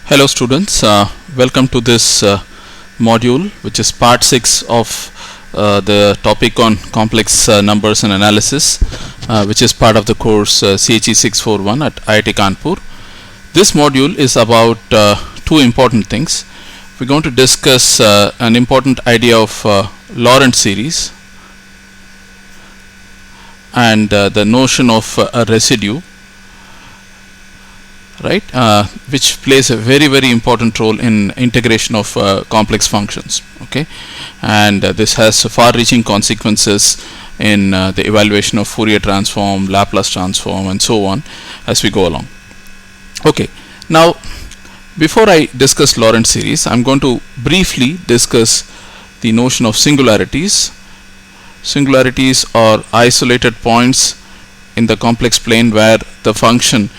Hello students, welcome to this module, which is part 6 of the topic on complex numbers and analysis, which is part of the course CHE 641 at IIT Kanpur. This module is about two important things. We're going to discuss an important idea of Laurent series and the notion of a residue, right, which plays a very important role in integration of complex functions. Okay, and this has far-reaching consequences in the evaluation of Fourier transform, Laplace transform, and so on as we go along. Okay, now before I discuss Laurent series, I'm going to briefly discuss the notion of singularities. Singularities are isolated points in the complex plane where the function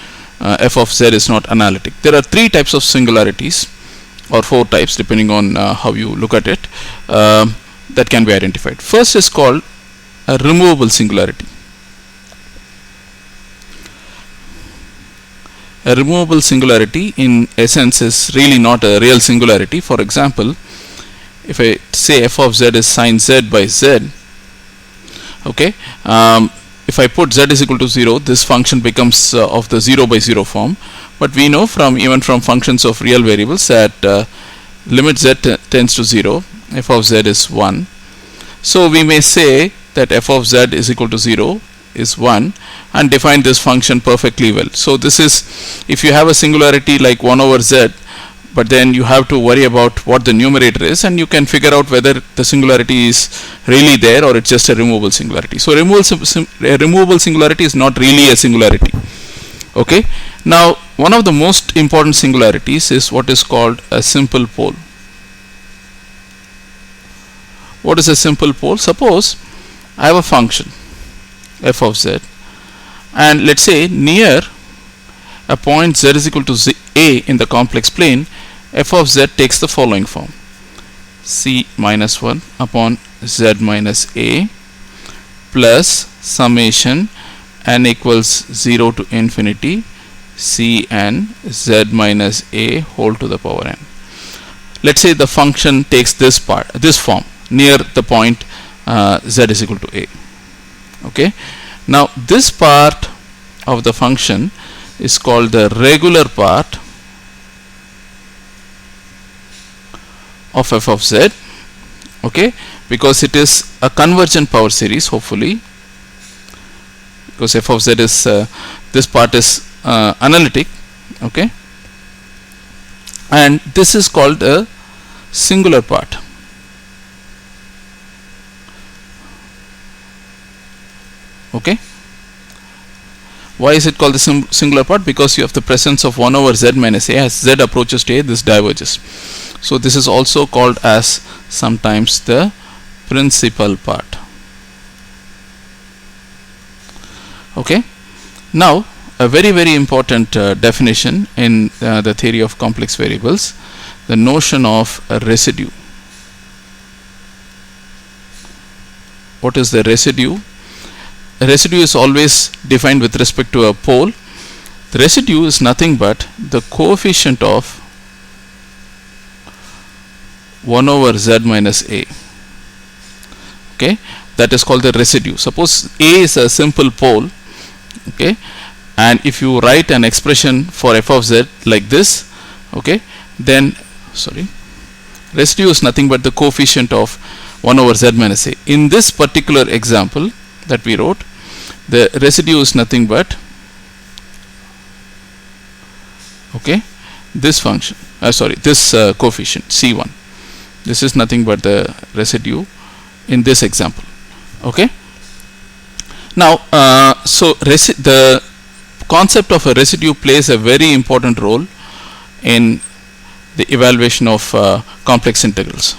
f of z is not analytic. There are three types of singularities, or four types depending on how you look at it, that can be identified. First is called a removable singularity. A removable singularity in essence is really not a real singularity. For example, if I say f of z is sine z by z, okay, if I put z is equal to 0, this function becomes of the 0 by 0 form. But we know even from functions of real variables that limit z tends to 0, f of z is 1. So we may say that f of z is equal to 0 is 1 and define this function perfectly well. So this is, if you have a singularity like 1 over z, but then you have to worry about what the numerator is, and you can figure out whether the singularity is really there or it's just a removable singularity. So a removable singularity is not really a singularity. Okay, now one of the most important singularities is what is called a simple pole. What is a simple pole? Suppose I have a function f of z, and let's say near a point z is equal to a in the complex plane, f of z takes the following form: c minus 1 upon z minus a plus summation n equals 0 to infinity c n z minus a whole to the power n. Let's say the function takes this form near the point z is equal to a. Okay, now this part of the function is called the regular part of f of z, okay, because it is a convergent power series, hopefully, because f of z is this part is analytic, okay, and this is called a singular part. Okay, why is it called the singular part? Because you have the presence of 1 over z minus a. As z approaches to a, this diverges. So this is also called as sometimes the principal part. Okay, now a very important definition in the theory of complex variables, the notion of a residue. What is the residue? A residue is always defined with respect to a pole. The residue is nothing but the coefficient of 1 over z minus a. Okay, that is called the residue. Suppose a is a simple pole, okay, and if you write an expression for f of z like this, okay, then residue is nothing but the coefficient of 1 over z minus a. In this particular example that we wrote, the residue is nothing but, okay, this function, this coefficient c1. This is nothing but the residue in this example. Okay, now the concept of a residue plays a very important role in the evaluation of complex integrals.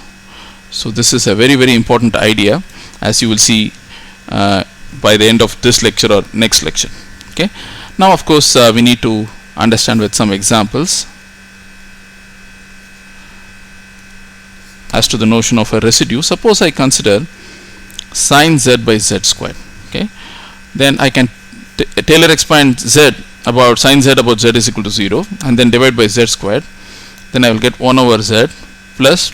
So this is a very important idea, as you will see by the end of this lecture or next lecture. Okay, now of course we need to understand with some examples as to the notion of a residue. Suppose I consider sine z by z squared. Okay, then I can Taylor expand z about sine z about z is equal to 0 and then divide by z squared. then I will get 1 over z plus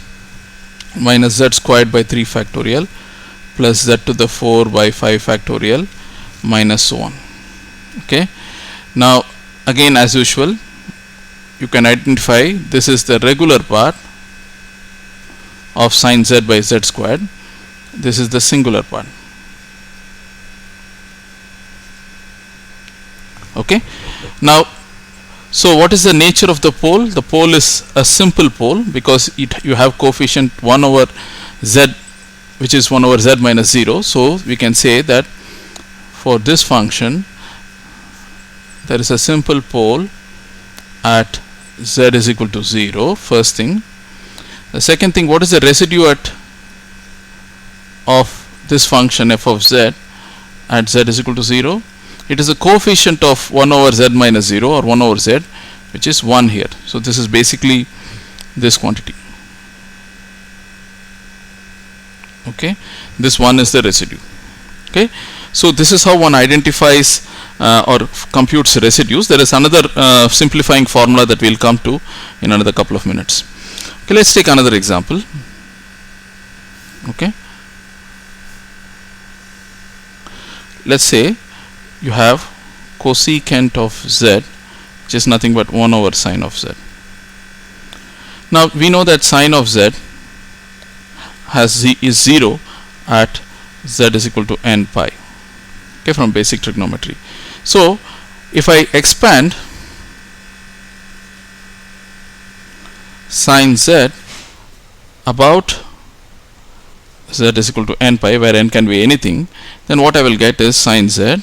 minus z squared by 3 factorial plus z to the 4 by 5 factorial minus so on. Okay, now again as usual you can identify this is the regular part of sine z by z squared, this is the singular part. Okay, now so what is the nature of the pole? The pole is a simple pole because you have coefficient 1 over z, which is 1 over z minus 0. So we can say that for this function there is a simple pole at z is equal to 0, first thing. The second thing, what is the residue of this function f of z at z is equal to 0? It is a coefficient of 1 over z minus 0 or 1 over z, which is 1 here. So this is basically this quantity. Okay, this 1 is the residue. Okay, so this is how one identifies or computes residues. There is another simplifying formula that we will come to in another couple of minutes. Okay, let's take another example. Okay, let's say you have cosecant of z, which is nothing but 1 over sine of z. Now we know that sine of z is 0 at z is equal to n pi. Okay, from basic trigonometry. So if I expand sine z about z is equal to n pi, where n can be anything, then what I will get is sine z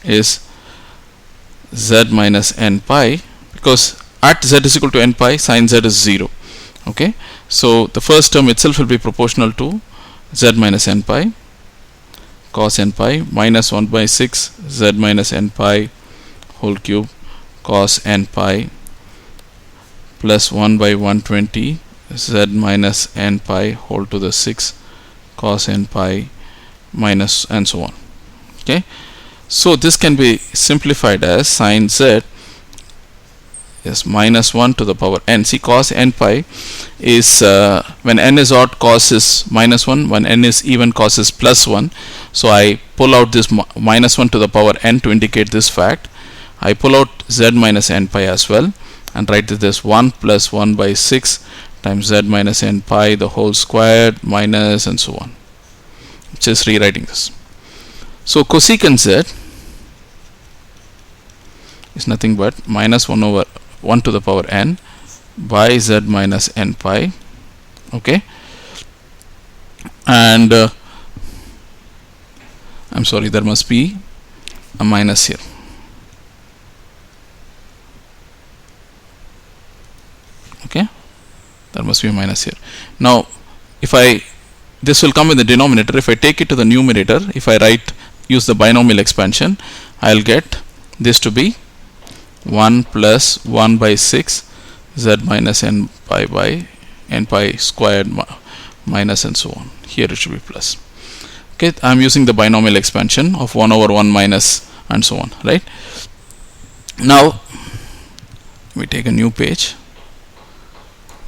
is z minus n pi, because at z is equal to n pi sine z is 0. Okay, so the first term itself will be proportional to z minus n pi cos n pi minus 1 by 6 z minus n pi whole cube cos n pi plus 1 by 120 z minus n pi whole to the 6 cos n pi minus and so on. Okay, so this can be simplified as sine z is minus 1 to the power n. See, cos n pi is when n is odd, cos is minus 1, when n is even, cos is plus 1. So I pull out this minus 1 to the power n to indicate this fact. I pull out z minus n pi as well and write this 1 plus 1 by 6 times z minus n pi the whole squared minus and so on. Just rewriting this. So cosecant z is nothing but minus 1 over 1 to the power n by z minus n pi. Okay, and I'm sorry, there must be a minus here. Okay, there must be a minus here. Now if this will come in the denominator. If I take it to the numerator, if I use the binomial expansion, I'll get this to be 1 plus 1 by 6 z minus n pi by n pi squared minus and so on. Here it should be plus. Okay, I'm using the binomial expansion of 1 over 1 minus and so on, right? Now we take a new page.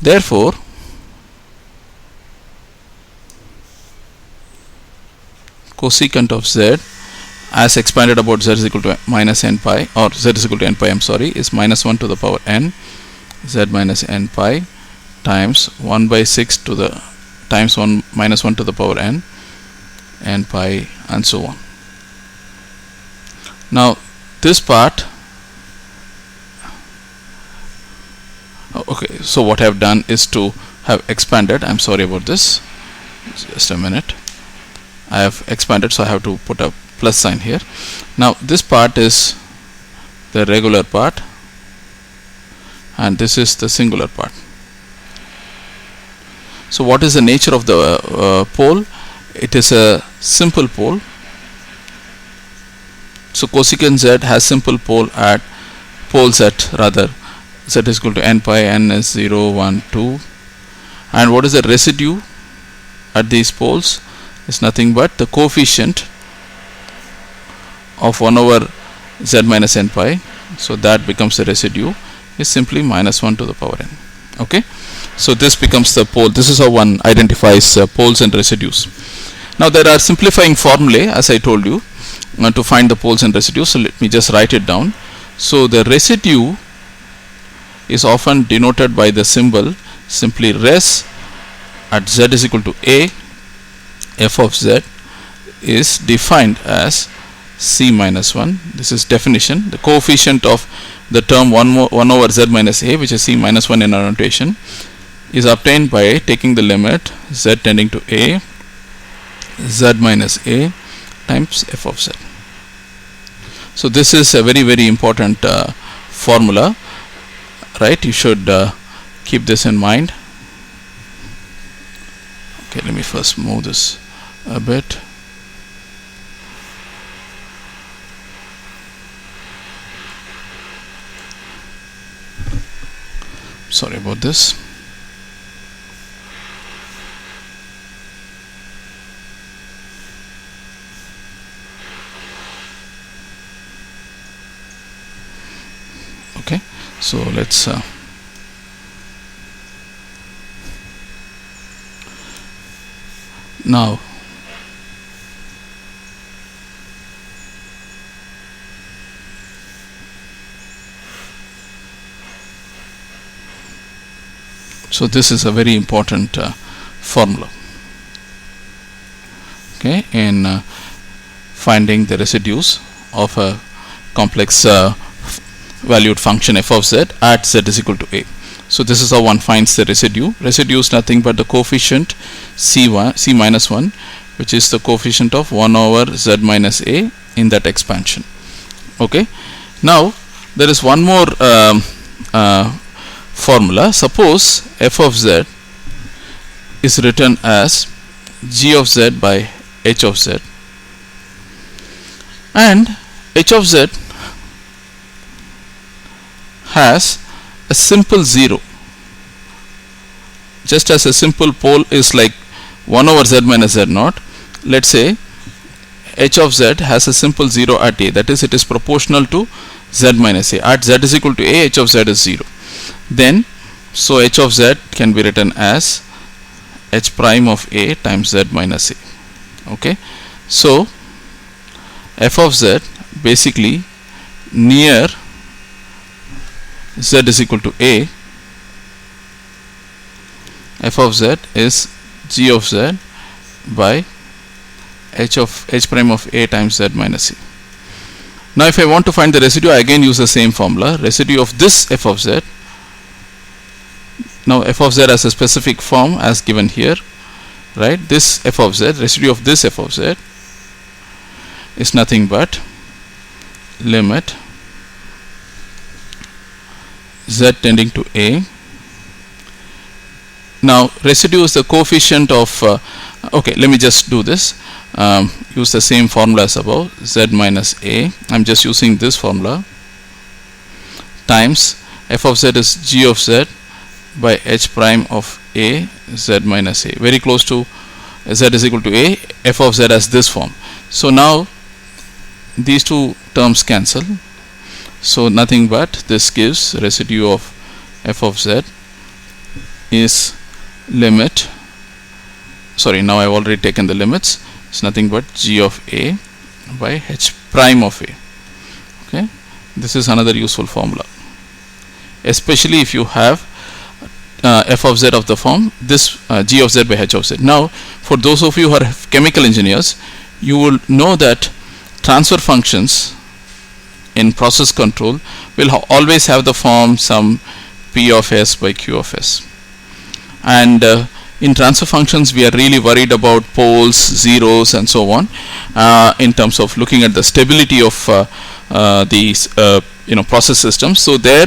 Therefore cosecant of z as expanded about z is equal to minus n pi, or z is equal to n pi, I'm sorry, is minus 1 to the power n z minus n pi times 1 by 6 to the times 1 minus 1 to the power n pi and so on. Now this part, okay, so what I have done is to have expanded, I'm sorry about this, just a minute, I have expanded, so I have to put a plus sign here. Now this part is the regular part and this is the singular part. So what is the nature of the pole? It is a simple pole. So cosecant z has simple poles at z is equal to n pi, n is 0, 1, 2. And what is the residue at these poles? Is nothing but the coefficient of 1 over z minus n pi. So that becomes the residue is simply minus 1 to the power n. Okay, so this becomes the pole. This is how one identifies poles and residues. Now there are simplifying formulae, as I told you, to find the poles and residues. So let me just write it down. So the residue is often denoted by the symbol simply res at z is equal to a. F of z is defined as c minus 1. This is definition. The coefficient of the term 1 over z minus a, which is c minus 1 in our notation, is obtained by taking the limit z tending to a, z minus a times f of z. So this is a very, very important formula, right? You should keep this in mind. Okay, let me first move this a bit. Sorry about this. Okay, so let's now so this is a very important formula, okay, in finding the residues of a complex valued function f of z at z is equal to a. So this is how one finds the residue. Residue is nothing but the coefficient c minus 1, which is the coefficient of 1 over z minus a in that expansion. Okay, now there is one more formula. Suppose f of z is written as g of z by h of z, and h of z has a simple 0, just as a simple pole is like 1 over z minus z naught. Let's say h of z has a simple 0 at a, that is, it is proportional to z minus a. At z is equal to a, h of z is 0. Then so h of z can be written as h prime of a times z minus a. Okay, so f of z basically near z is equal to a, f of z is g of z by h prime of a times z minus a. Now if I want to find the residue, I again use the same formula. Residue of this f of z, now f of z has a specific form as given here, right? This f of z, residue of this f of z is nothing but limit z tending to a. Now residue is the coefficient of okay, let me just do this. Use the same formula as above, z minus a. I'm just using this formula, times f of z is g of z by h prime of a z minus a, very close to z is equal to a. F of z has this form. So now these two terms cancel, so nothing but this gives residue of f of z is limit, sorry, now I've already taken the limits, it's nothing but g of a by h prime of a. Okay, this is another useful formula, especially if you have f of z of the form this g of z by h of z. Now for those of you who are chemical engineers, you will know that transfer functions in process control will always have the form some p of s by q of s, and in transfer functions we are really worried about poles, zeros and so on, in terms of looking at the stability of these process systems. So there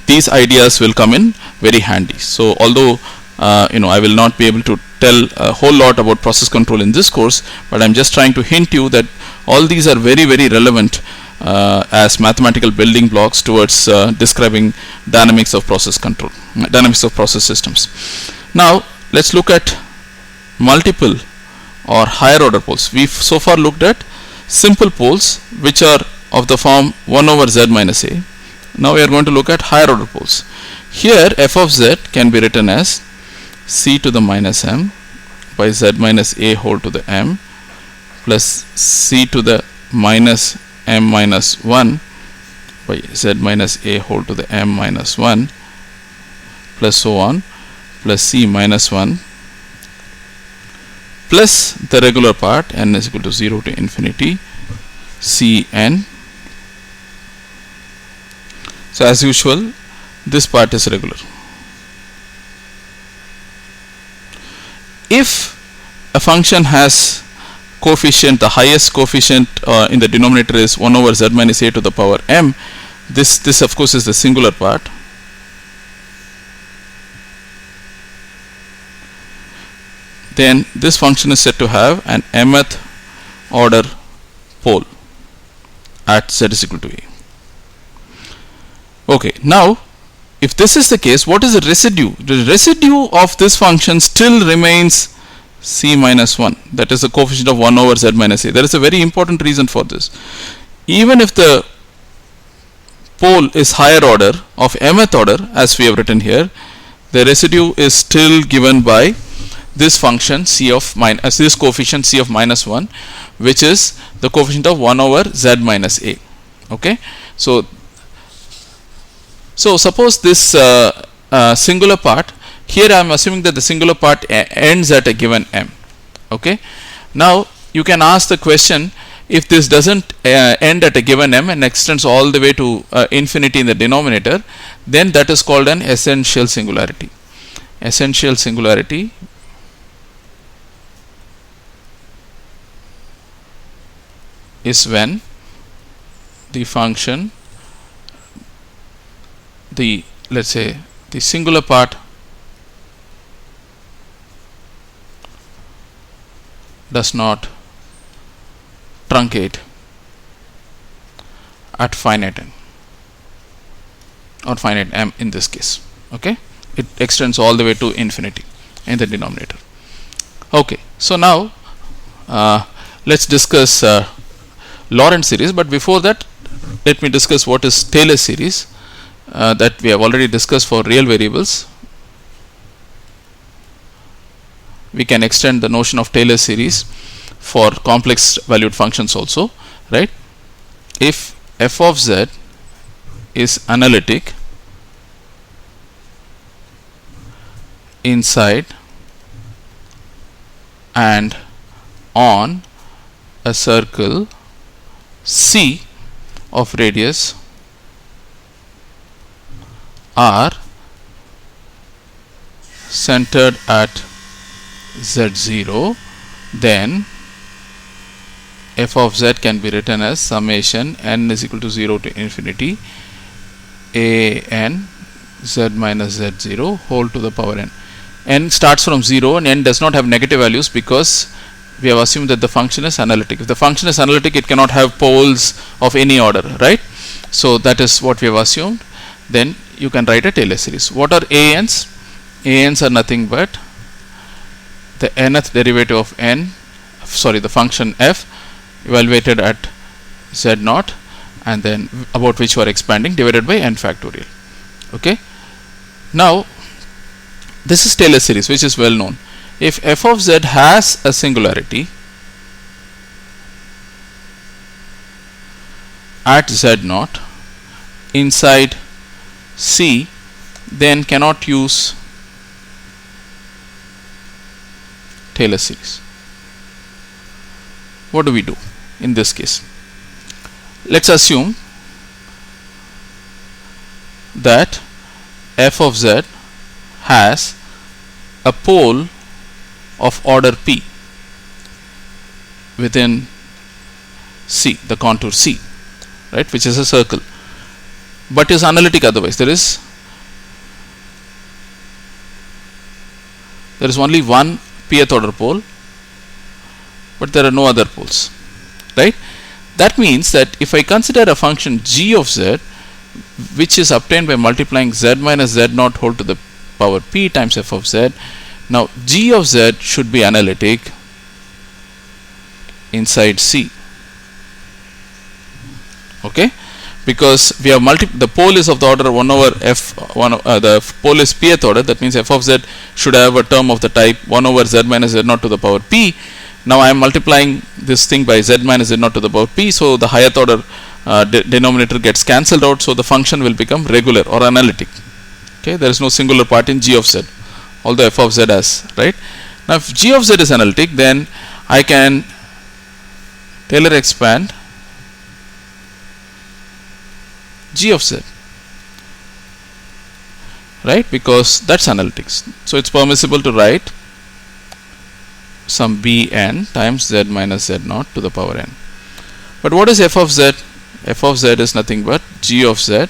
these ideas will come in very handy. So although I will not be able to tell a whole lot about process control in this course, but I'm just trying to hint you that all these are very, very relevant as mathematical building blocks towards describing dynamics of process control, dynamics of process systems. Now let's look at multiple or higher order poles. We've so far looked at simple poles which are of the form 1 over z minus a, Now we are going to look at higher order poles. Here f of z can be written as c to the minus m by z minus a whole to the m plus c to the minus m minus 1 by z minus a whole to the m minus 1 plus so on plus c minus 1 plus the regular part n is equal to 0 to infinity cn. So as usual, this part is regular. If a function has coefficient, the highest coefficient in the denominator is 1 over z minus a to the power m, this of course is the singular part. Then this function is said to have an mth order pole at z is equal to a. Okay, now if this is the case, what is the residue? The residue of this function still remains c minus 1, that is the coefficient of 1 over z minus a. There is a very important reason for this. Even if the pole is higher order of mth order, as we have written here, the residue is still given by this function c of minus this coefficient c of minus 1, which is the coefficient of 1 over z minus a. Okay, so suppose this singular part, here I am assuming that the singular part ends at a given m. Okay, now you can ask the question, if this doesn't end at a given m and extends all the way to infinity in the denominator, then that is called an essential singularity. Essential singularity is when the function, let's say the singular part does not truncate at finite n or finite m in this case. Okay, it extends all the way to infinity in the denominator. Okay, so now let's discuss Lorentz series, but before that let me discuss what is Taylor series that we have already discussed for real variables. We can extend the notion of Taylor series for complex valued functions also, right? If f of z is analytic inside and on a circle C of radius R centered at z0, then f of z can be written as summation n is equal to 0 to infinity a n z minus z0 whole to the power n. N starts from 0 and n does not have negative values because we have assumed that the function is analytic. If the function is analytic, it cannot have poles of any order, right? So that is what we have assumed. Then you can write a Taylor series. What are ANs? ANs are nothing but the nth derivative of the function f evaluated at z0 and then about which we are expanding, divided by n factorial. Okay. Now this is Taylor series, which is well known. If f of z has a singularity at z0 inside C, then cannot use Taylor series. What do we do in this case? Let's assume that f of z has a pole of order p within C, the contour C, right, which is a circle, but is analytic otherwise. There is only one pth order pole, but there are no other poles, right? That means that if I consider a function g of z, which is obtained by multiplying z minus z0 whole to the power p times f of z, now g of z should be analytic inside C. Okay, because we have the pole is of the order 1 over f 1 the pole is pth order. That means f of z should have a term of the type 1 over z minus z naught to the power p. Now I am multiplying this thing by z minus z naught to the power p, so the higher order denominator gets cancelled out, so the function will become regular or analytic. Okay, there is no singular part in g of z, although f of z has, right? Now if g of z is analytic, then I can Taylor expand g of z, right, because that's analytics. So it's permissible to write some bn times z minus z naught to the power n. But what is f of z? F of z is nothing but g of z.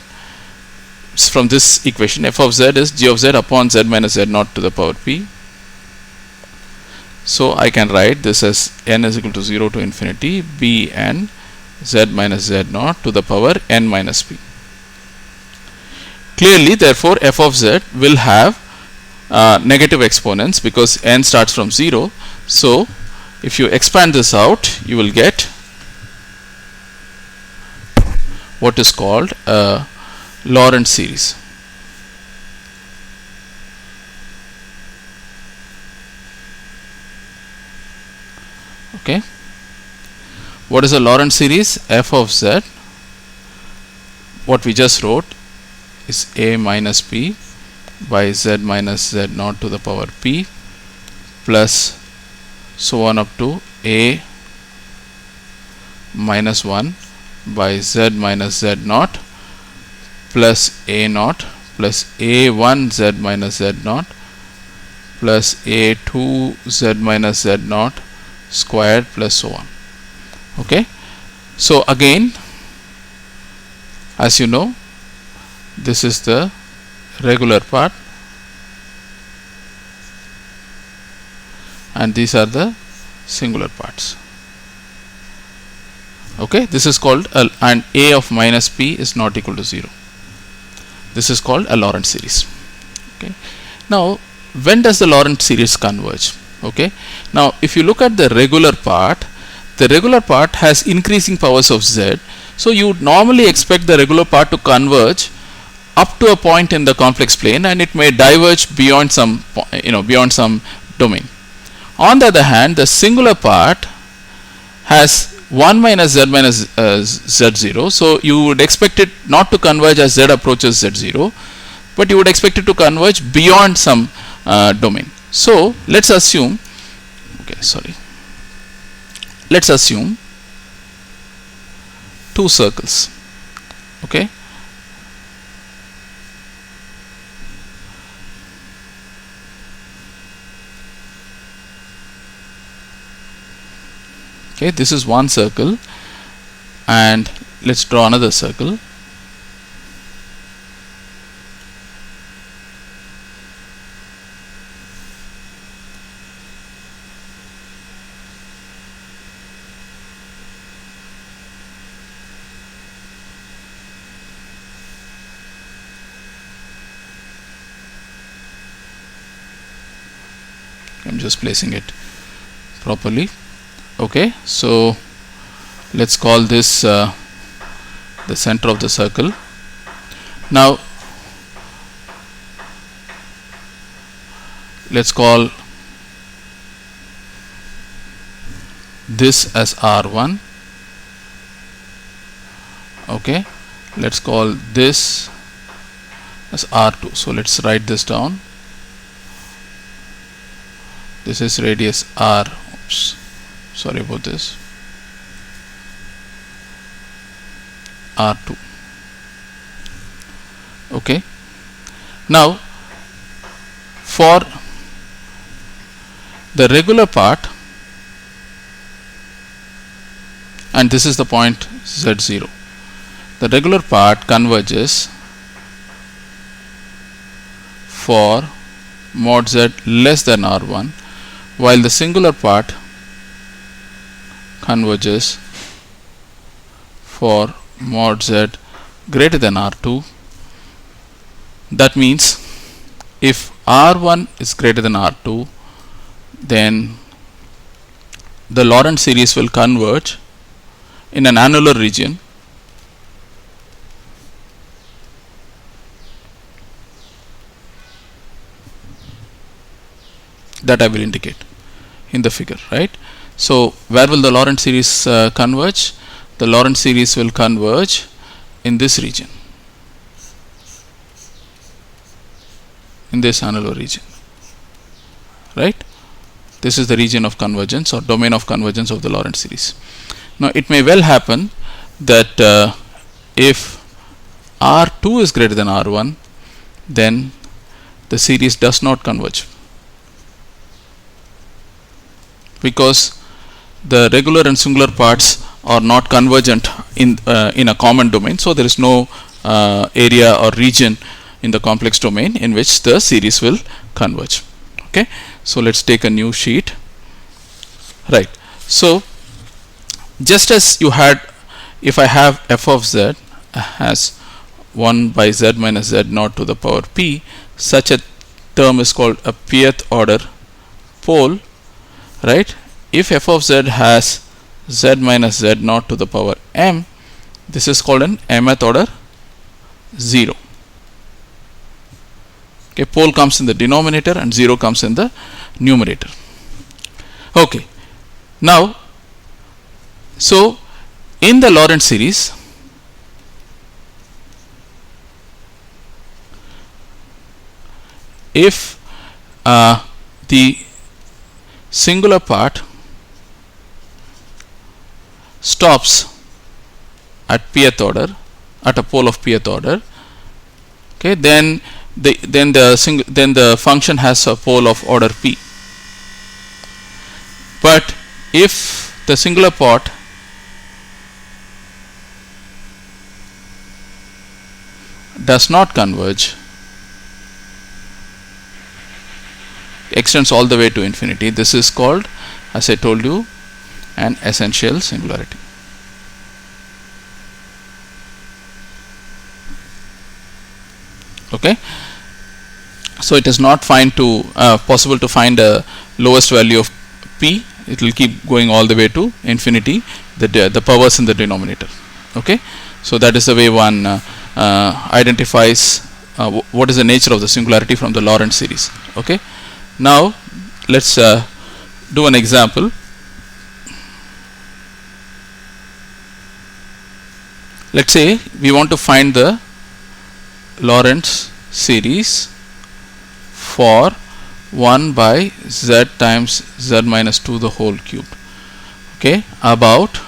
From this equation, f of z is g of z upon z minus z naught to the power p. So I can write this as n is equal to 0 to infinity bn z minus z naught to the power n minus p. Clearly, therefore, f of z will have negative exponents because n starts from 0. So if you expand this out, you will get what is called a Laurent series. Okay, what is a Laurent series? F of z, what we just wrote, is a minus p by z minus z naught to the power p plus so on up to a minus 1 by z minus z naught plus a naught plus a1 z minus z naught plus a2 z minus z naught squared plus so on. Okay, so again, as you know, this is the regular part and these are the singular parts. Okay, this is called and a of minus p is not equal to 0. This is called a Laurent series. Okay, now when does the Laurent series converge? Okay, now if you look at the regular part has increasing powers of z, so you would normally expect the regular part to converge up to a point in the complex plane, and it may diverge beyond some beyond some domain. On the other hand, the singular part has 1 minus z minus z0, so you would expect it not to converge as z approaches z0, but you would expect it to converge beyond some domain. So let's assume, let's assume two circles. Okay, this is one circle, and let's draw another circle. I'm just placing it properly. Okay, so let's call this the center of the circle. Now let's call this as R1. Okay, let's call this as R2. So let's write this down. This is radius R. Oops, sorry about this. R2. Okay, now for the regular part, and this is the point z0, the regular part converges for mod z less than R1, while the singular part converges for mod z greater than R2. That means if R1 is greater than R2, then the Laurent series will converge in an annular region that I will indicate in the figure, right? So where will the Laurent series converge? The Laurent series will converge in this region, in this annular region, right? This is the region of convergence or domain of convergence of the Laurent series. Now it may well happen that if R2 is greater than R1, then the series does not converge, because the regular and singular parts are not convergent in a common domain, so there is no area or region in the complex domain in which the series will converge. Okay, so let's take a new sheet. Right, so just as you had, if I have f of z as 1 by z minus z naught to the power p, such a term is called a pth order pole, right? If f of z has z minus z naught to the power m, this is called an mth order 0. Okay, pole comes in the denominator and 0 comes in the numerator. Okay, now so in the Laurent series, if the singular part stops at pth order, at a pole of pth order, okay, then the function has a pole of order p. But if the singular part does not converge, extends all the way to infinity, this is called, as I told you, an essential singularity. Okay, so it is not possible to find a lowest value of p. It will keep going all the way to infinity, the powers in the denominator. Okay, so that is the way one identifies what is the nature of the singularity from the Laurent series. Okay, now let's do an example. Let's say we want to find the Laurent series for 1 by z times z minus 2 the whole cubed. Okay, about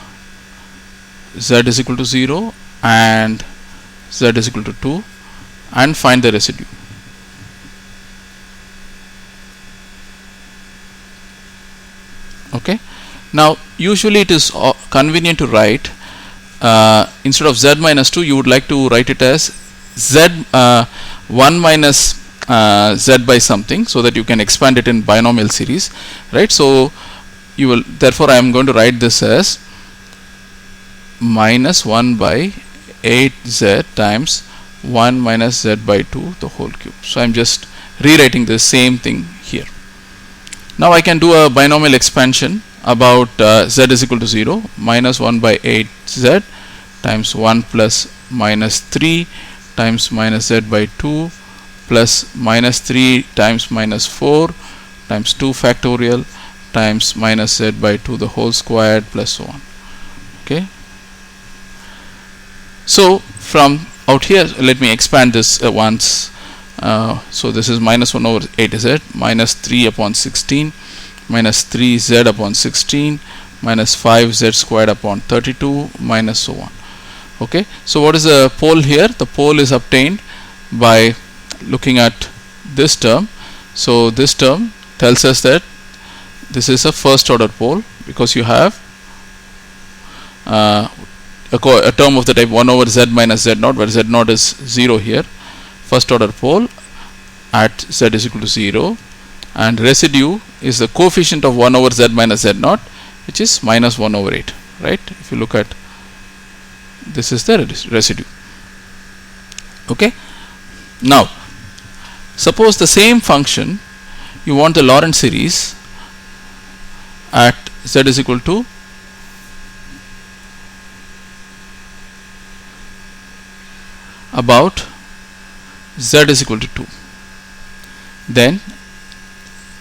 z is equal to 0 and z is equal to 2, and find the residue. Okay, now usually it is convenient to write instead of z minus 2, you would like to write it as z 1 minus z by something, so that you can expand it in binomial series, right? So you will, therefore I am going to write this as minus 1 by 8z times 1 minus z by 2 the whole cube. So I am just rewriting the same thing here. Now I can do a binomial expansion about z is equal to 0, minus 1 by 8z times 1 plus minus 3 times minus z by 2 plus minus 3 times minus 4 times 2 factorial times minus z by 2 the whole squared plus so on. Okay, so from out here, let me expand this once. So this is minus 1 over 8z minus 3 upon 16 minus 3z upon 16 minus 5z squared upon 32 minus so on. Okay, so what is the pole here? The pole is obtained by looking at this term. So this term tells us that this is a first order pole, because you have a term of the type 1 over z minus z naught, where z naught is 0 here. First order pole at z is equal to 0, and residue is the coefficient of 1 over z minus z naught, which is minus 1 over 8, right? If you look at, this is the residue. Okay, now suppose the same function you want the Laurent series at z is equal to about z is equal to 2, then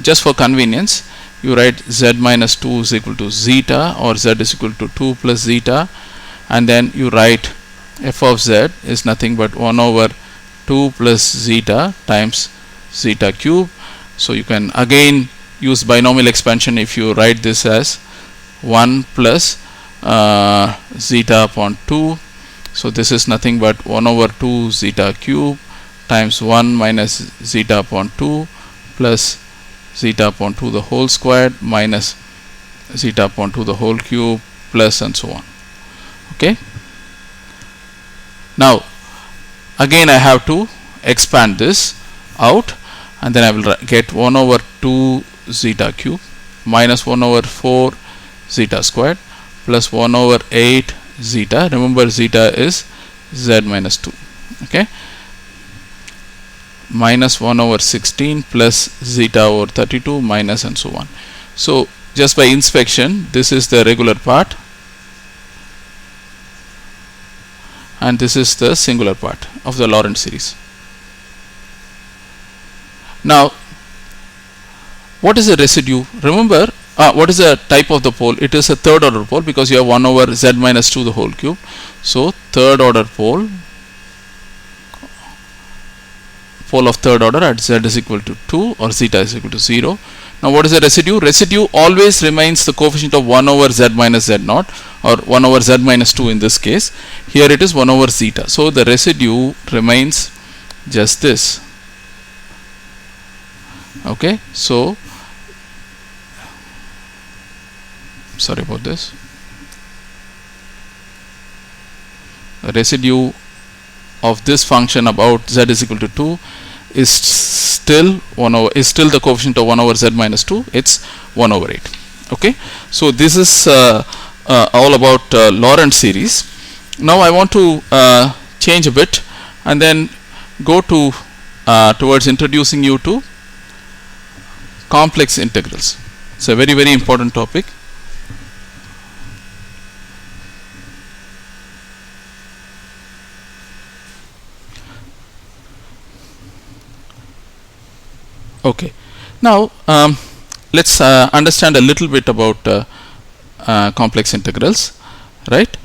just for convenience, you write z minus 2 is equal to zeta, or z is equal to 2 plus zeta, and then you write f of z is nothing but 1 over 2 plus zeta times zeta cube. So you can again use binomial expansion if you write this as 1 plus zeta upon 2. So this is nothing but 1 over 2 zeta cube times 1 minus zeta upon 2 plus zeta upon 2 the whole squared minus zeta upon 2 the whole cube plus and so on. Okay. Now again I have to expand this out, and then I will get 1 over 2 zeta cube minus 1 over 4 zeta squared plus 1 over 8 zeta. Remember, zeta is z minus 2. Okay. Minus 1 over 16 plus zeta over 32 minus and so on. So just by inspection, this is the regular part and this is the singular part of the Lorentz series. Now what is the residue? Remember, what is the type of the pole? It is a third order pole because you have 1 over z minus 2 the whole cube. So third order pole of third order at z is equal to 2 or zeta is equal to 0. Now what is the residue? Residue always remains the coefficient of 1 over z minus z naught, or 1 over z minus 2 in this case. Here it is 1 over zeta. So the residue remains just this. Okay. So sorry about this. The residue of this function about z is equal to 2 is still the coefficient of 1 over z minus 2. It's 1 over 8. Okay. So this is all about Lorentz series. Now I want to change a bit and then go to towards introducing you to complex integrals. It's a very, very important topic. Okay. Now let's understand a little bit about complex integrals, right?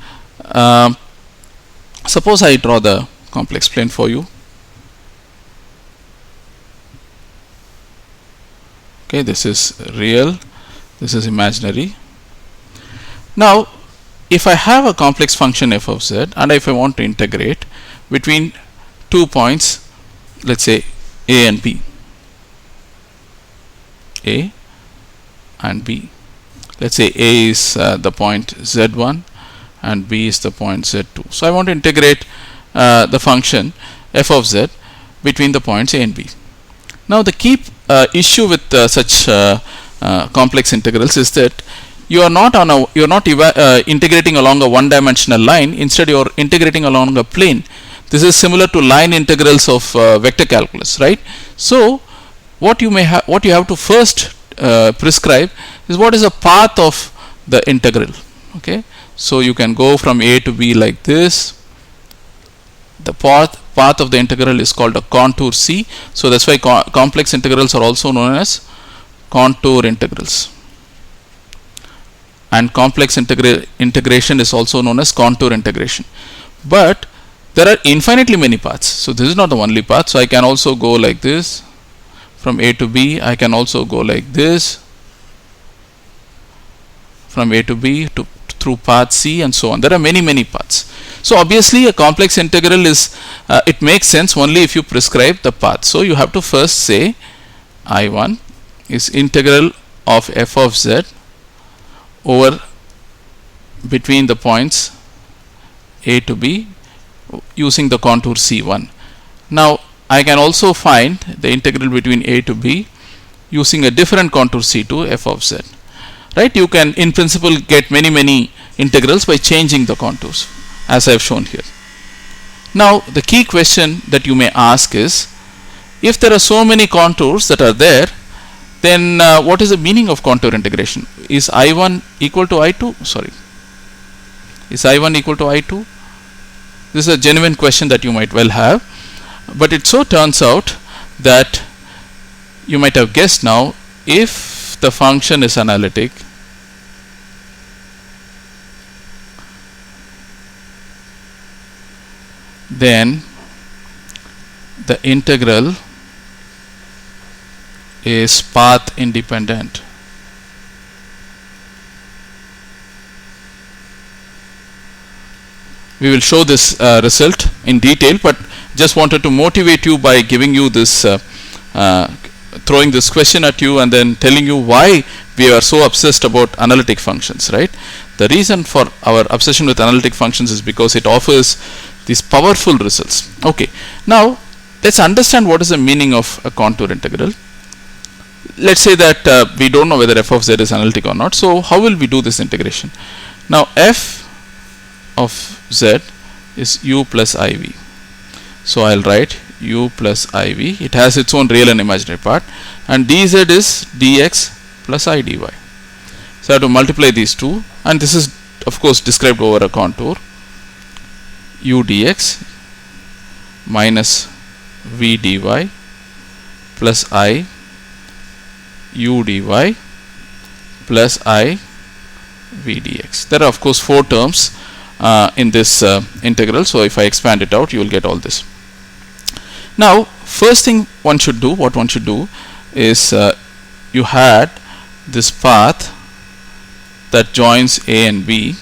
Suppose I draw the complex plane for you. Okay, this is real, this is imaginary. Now if I have a complex function f of z and if I want to integrate between 2 points, let's say a and b, a and b. Let's say a is the point z1 and b is the point z2. So I want to integrate the function f of z between the points a and b. Now the key issue with such complex integrals is that you are not integrating along a one-dimensional line. Instead you are integrating along a plane. This is similar to line integrals of vector calculus, right? So what you have to first prescribe is what is the path of the integral. Okay, so you can go from a to b like this. The path of the integral is called a contour C. So that's why complex integrals are also known as contour integrals, and complex integration is also known as contour integration. But there are infinitely many paths, so this is not the only path. So I can also go like this from a to b. I can also go like this from a to b through path C, and so on. There are many paths. So obviously a complex integral is it makes sense only if you prescribe the path. So you have to first say I1 is integral of f of z over between the points a to b using the contour C1. Now I can also find the integral between a to b using a different contour C2 f of z. Right? You can in principle get many integrals by changing the contours, as I have shown here. Now the key question that you may ask is, if there are so many contours that are there, then what is the meaning of contour integration? Is I1 equal to I2? Sorry. Is I1 equal to I2? This is a genuine question that you might well have. But it so turns out that you might have guessed now, if the function is analytic, then the integral is path independent. We will show this result in detail, but just wanted to motivate you by giving you this throwing this question at you and then telling you why we are so obsessed about analytic functions, right? The reason for our obsession with analytic functions is because it offers these powerful results. Okay, now let's understand what is the meaning of a contour integral. Let's say that we don't know whether f of z is analytic or not. So how will we do this integration? Now f of z is u plus iv. So I'll write u plus iv. It has its own real and imaginary part, and dz is dx plus I dy. So I have to multiply these two, and this is of course described over a contour. U dx minus v dy plus I u dy plus I v dx. There are of course four terms in this integral, so if I expand it out, you will get all this. Now first thing one should do, what one should do is you had this path that joins A and B,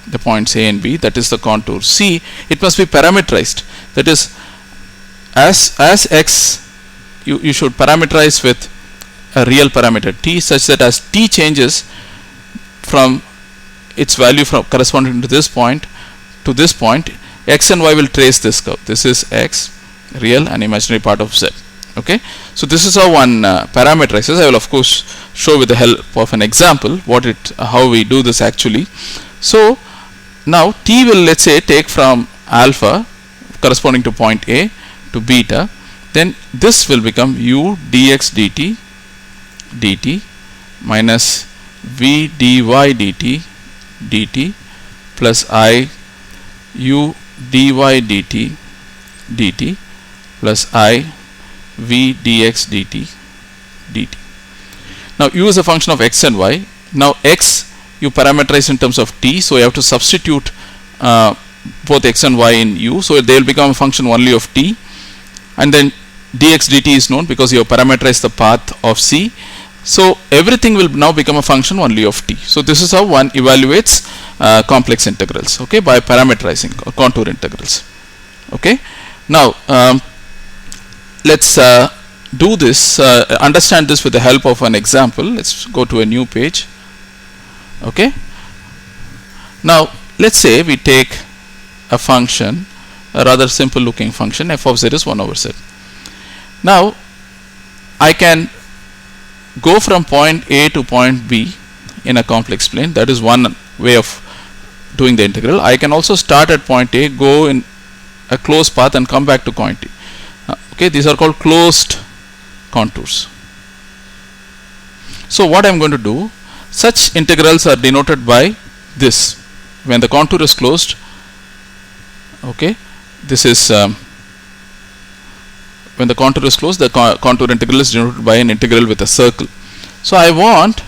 the points A and B, that is the contour C. It must be parameterized, that is as x you should parameterize with a real parameter t, such that as t changes from its value from corresponding to this point, x and y will trace this curve. This is x, real and imaginary part of z. Okay, so this is how one parameterizes. I will of course show with the help of an example how we do this actually. So now t will, let's say, take from alpha corresponding to point A to beta, then this will become u dx dt minus v dy dt plus I u dy dt plus I v dx dt. Now u is a function of x and y. Now x you parameterize in terms of t, so you have to substitute both x and y in u, so they will become a function only of t, and then dx dt is known because you have parameterized the path of c, so everything will now become a function only of t. So this is how one evaluates complex integrals, okay, by parameterizing contour integrals. Okay, now let's do this, understand this with the help of an example. Let's go to a new page. Okay, now let's say we take a function, a rather simple looking function. F of z is 1 over z. Now I can go from point A to point B in a complex plane. That is one way of doing the integral. I can also start at point A, go in a closed path and come back to point A. Okay, these are called closed contours. So what I am going to do, such integrals are denoted by this. When the contour is closed, okay, this is when the contour is closed, the contour integral is denoted by an integral with a circle. So I want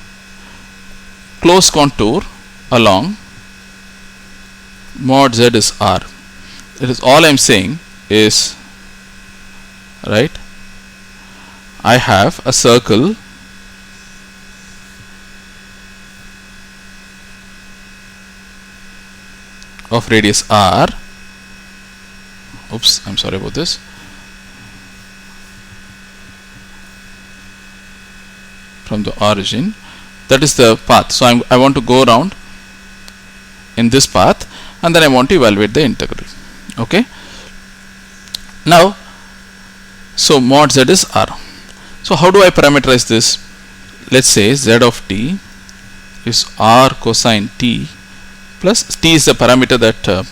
closed contour along mod z is r. That is all I am saying is, right, I have a circle of radius r. Oops, I'm sorry about this. From the origin, that is the path. So I want to go around in this path, and then I want to evaluate the integral. Okay. Now, so mod z is r. So how do I parameterize this? Let's say z of t is r cosine t plus t is the parameter that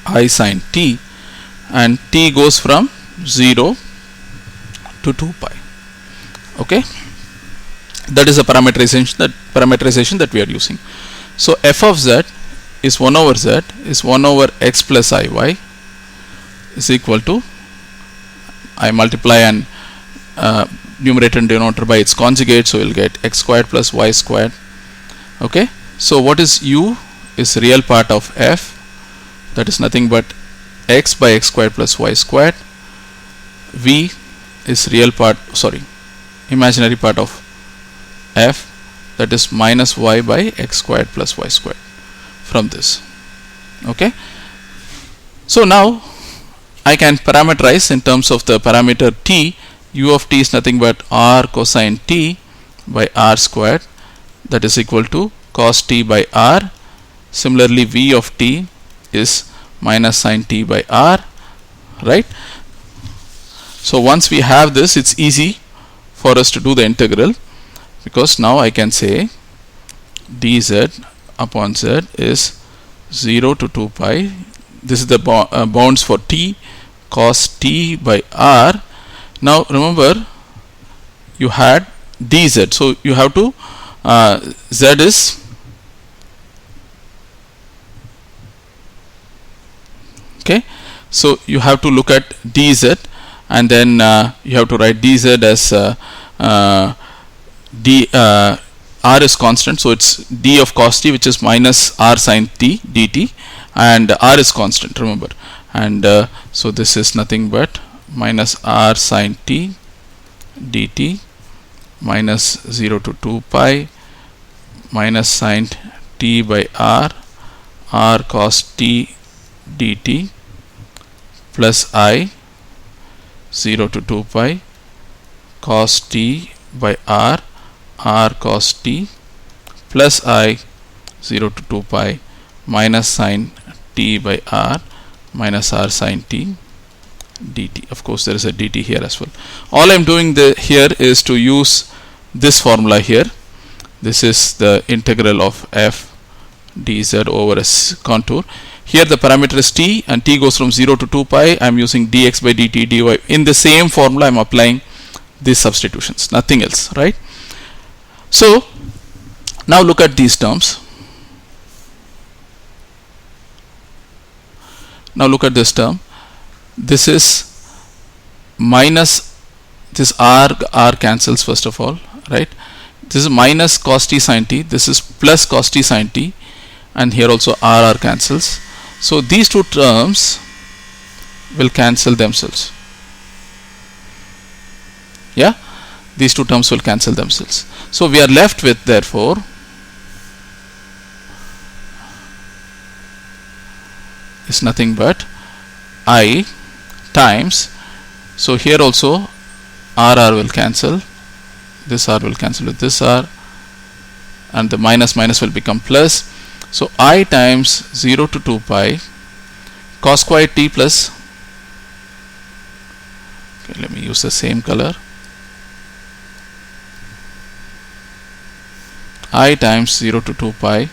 I sin t, and t goes from 0 to 2 pi. Okay, that is a parameterization that we are using. So f of z is 1 over z is 1 over x plus iy is equal to, I multiply and numerator and denominator by its conjugate, so we'll get x squared plus y squared. Okay, so what is u is real part of f, that is nothing but x by x squared plus y squared. V is real part, sorry, imaginary part of f, that is minus y by x squared plus y squared from this. Okay, so now I can parameterize in terms of the parameter t. U of t is nothing but r cosine t by r squared, that is equal to cos t by r. Similarly, v of t is minus sine t by r, right? So once we have this, it's easy for us to do the integral, because now I can say dz upon z is 0 to 2 pi. This is the bounds for t, cos t by r. Now remember, you had dz, so you have to z is okay, so you have to look at dz, and then you have to write dz as r is constant, so it's d of cos t, which is minus r sin t dt, and r is constant, remember, and so this is nothing but minus r sin t dt minus 0 to 2 pi minus sin t by r cos t dt plus I 0 to 2 pi cos t by r cos t plus I 0 to 2 pi minus sin t by r minus r sin t dt. Of course, there is a dt here as well. All I am doing here is to use this formula here. This is the integral of f dz over a contour. Here the parameter is t, and t goes from 0 to 2 pi. I am using dx by dt dy. In the same formula, I am applying these substitutions, nothing else, right? So now look at these terms. Now look at this term. This is minus this r cancels first of all, right? This is minus cos t sin t. This is plus cos t sin t, and here also r cancels. So these two terms will cancel themselves. Yeah, these two terms will cancel themselves. So we are left with, therefore, is nothing but I times, so here also r will cancel, this r will cancel with this r, and the minus minus will become plus. So I times 0 to 2 pi cos square t plus, okay, let me use the same color, I times 0 to 2 pi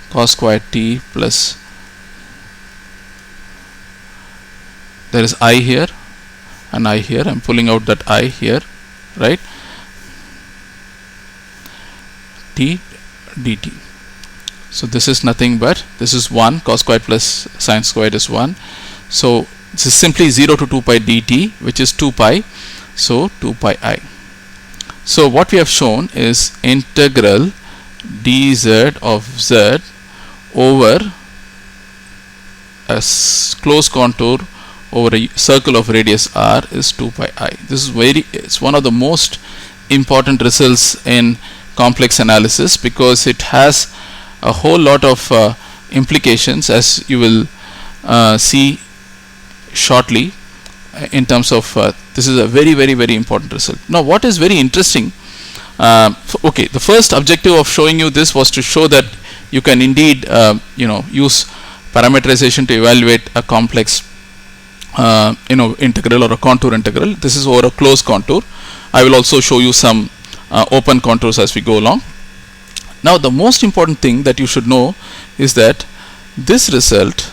cos square t plus, there is I here and I here, I am pulling out that I here, right, t dt. So this is nothing but, this is 1, cos squared plus sin squared is 1. So this is simply 0 to 2 pi dt, which is 2 pi, so 2 pi I. So what we have shown is integral dz of z over a closed contour over a circle of radius r is 2 pi I. This is it's one of the most important results in complex analysis, because it has a whole lot of implications, as you will see shortly, in terms of this is a very important result. Now what is very interesting, okay, the first objective of showing you this was to show that you can indeed use parameterization to evaluate a complex integral or a contour integral. This is over a closed contour. I will also show you some open contours as we go along. Now the most important thing that you should know is that this result,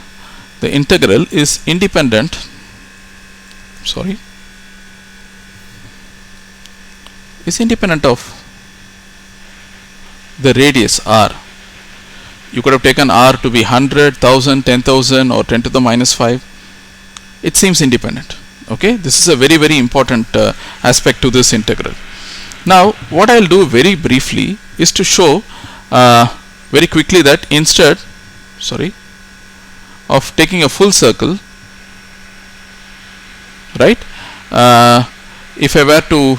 the integral, is independent, is independent of the radius r. You could have taken r to be 100, 1000, 10,000 or 10 to the minus 5. It seems independent. Okay, this is a very important aspect to this integral. Now what I'll do very briefly is to show very quickly that instead of taking a full circle, right, if I were to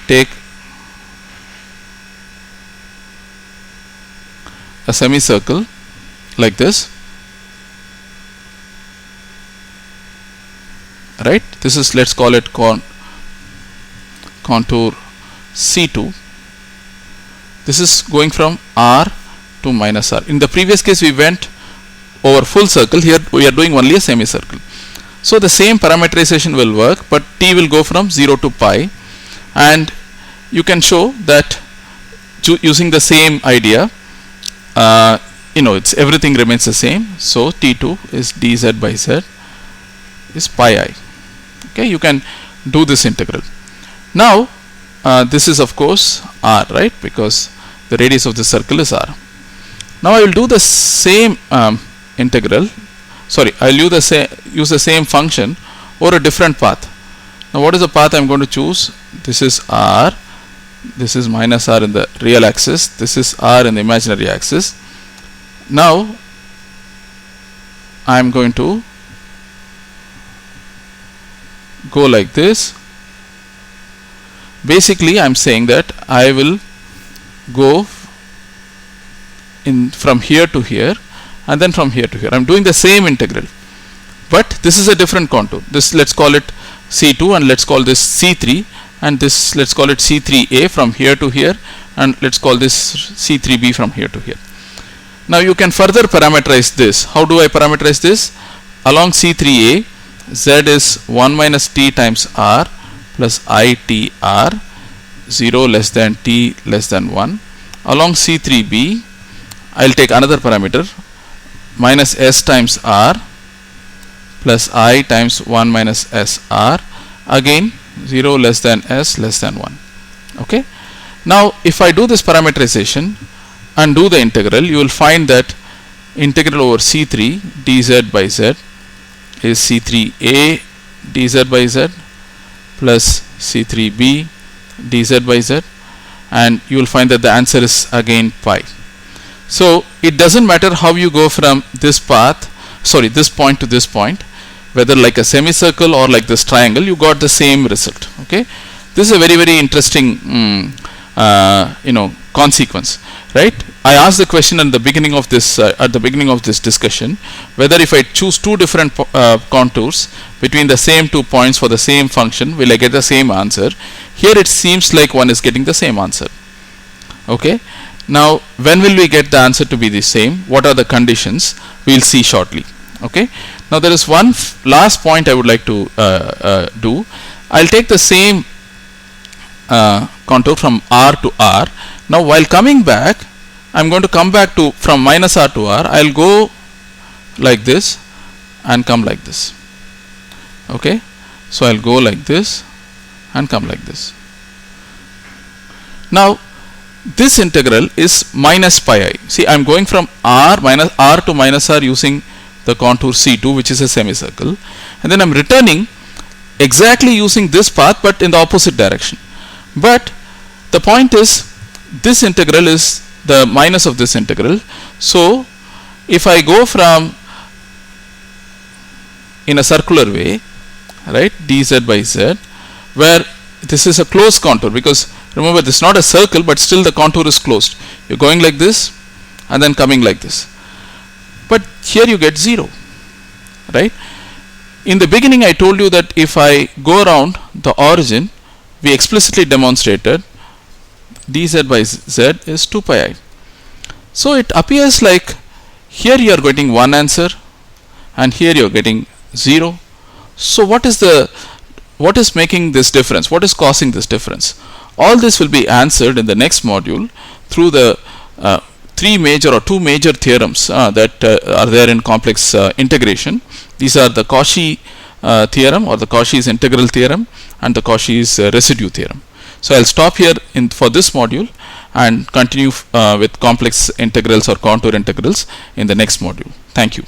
take a semicircle like this, right, this is, let's call it contour C2. This is going from R to minus R. In the previous case we went over full circle, here we are doing only a semicircle. So the same parameterization will work, but t will go from 0 to pi, and you can show that using the same idea, it's everything remains the same. So t2 is dz by z is pi I. Okay, you can do this integral. Now this is of course r, right, because the radius of the circle is r. Now I will do the same integral. I will use the same function or a different path. Now what is the path I am going to choose? This is r, this is minus r in the real axis, this is r in the imaginary axis. Now I am going to go like this. Basically I am saying that I will go from here to here and then from here to here. I am doing the same integral, but this is a different contour. This, let's call it C2, and let's call this C3, and this, let's call it C3A from here to here, and let's call this C3B from here to here. Now you can further parameterize this. How do I parameterize this? Along C3A, z is 1 minus t times r plus I t r, 0 less than t less than 1. Along C3b, I will take another parameter, minus s times r plus I times 1 minus s r, again 0 less than s less than 1. Okay. Now if I do this parameterization and do the integral, you will find that integral over C3 dz by z is C3a dz by z plus C3b dz by z, and you will find that the answer is again pi. So it doesn't matter how you go from this path, this point to this point, whether like a semicircle or like this triangle, you got the same result. Okay, this is a very interesting consequence, right? I asked the question at the beginning of this discussion, whether if I choose two different contours between the same 2 points for the same function, will I get the same answer? Here it seems like one is getting the same answer. Okay. Now when will we get the answer to be the same? What are the conditions? We will see shortly. Okay. Now there is one last point I would like to do. I will take the same contour from R to R. Now while coming back, I am going to come back to from minus R to R. I will go like this and come like this. Okay. So I will go like this and come like this. Now this integral is minus pi I. See, I am going from R to minus R using the contour C2, which is a semicircle, and then I am returning exactly using this path but in the opposite direction. But the point is, this integral is the minus of this integral. So if I go from in a circular way, right, dz by z, where this is a closed contour, because remember this is not a circle but still the contour is closed. You are going like this and then coming like this, but here you get 0, right? In the beginning I told you that if I go around the origin, we explicitly demonstrated dz by z is 2 pi I. So it appears like here you are getting one answer and here you are getting 0. So what is making this difference? What is causing this difference? All this will be answered in the next module through the two major theorems that are there in complex integration. These are the Cauchy theorem, or the Cauchy's integral theorem, and the Cauchy's residue theorem. So I will stop here for this module and continue with complex integrals or contour integrals in the next module. Thank you.